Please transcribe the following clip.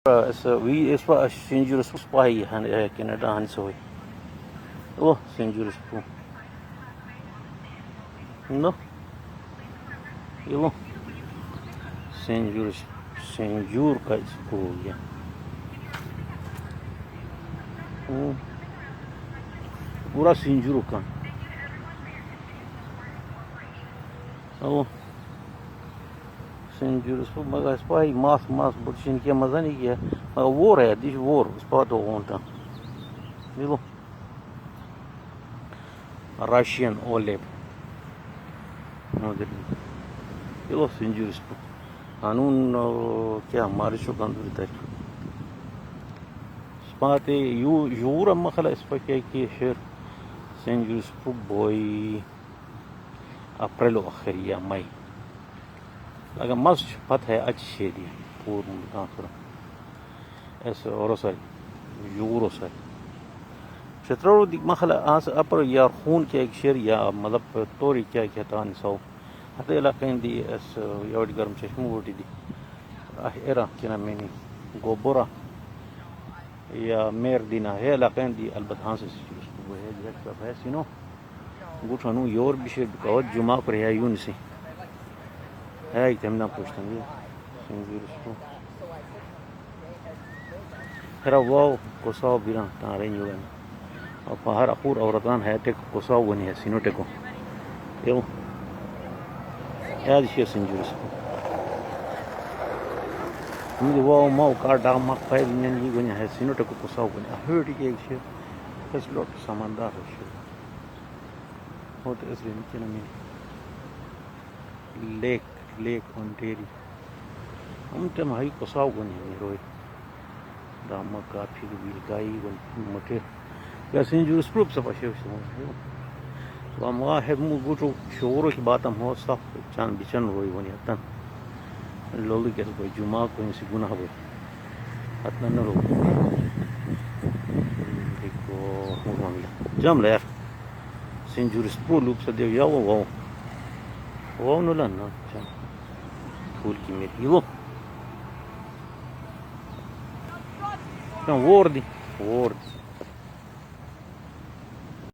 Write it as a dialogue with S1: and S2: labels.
S1: Vi es var sinjur spai han Canada han so. Oh, sinjur spu. No. Ilo. Sinjur ka spu ya. पूरा सिंजूर का ओ सिंजूर मगर spy मास बुर्शिन के मजा नहीं किया मगर वोर है दिस वोर स्पॉट होता दिलो रशियन ओलेब दिलो सिंजूर स्पू कानून क्या हमारे शो कानून तक स्पाते यूर अम्मा खला स्पा के शेर सिंजूर स्पू बॉय अप्रैल आखिर मई अगर मस्त पत है अच्छी दी पूर्ण ऐसे और सर यूरो सर शत्रु दिख मखला आस अपर या खून के एक शेर या मतलब तोरी क्या कहता है सौ हते इलाके दी ऐस याद गर्म चश्मू वोटी दी एरा क्या मैंने गोबरा या मेर दिना है इलाके दी अलबत हाँ से वो है जैसा है सिनो गुठानु योर बिशे बिकावत जुमा पर है यून से है एक तमना पूछता हूँ सिंगूर इसको फिर वो कोसाव बिना तारे यूं और पहाड़ अपूर औरतान है टेक कोसाव बनी है सिनो टेको यो याद शेर सिंगूर इसको मुझे वो माउ कार डाम मक फाइल नहीं बनी है सिनो टेको कोसाव बनी हर्ट के एक शेर बस लोट समंदर है शेर होते इसलिए नीचे ना में लेक ऑन्टेरी हम तम हाई कोसाव बनी रोई दाम काफी भी गाई बन मटे वैसे जो स्प्रूप सब अच्छे तो हम वहाँ है मुझे शोरों की बात हम हो सब चांद बिचन रोई बनी अतन लोली कैसे कोई जुमा को इनसे गुना हुए अतन न रो देखो जम ले यार सिंजूर स्प्रू लूप से देव या वो नला ना फूल की मेरी वो वोर दी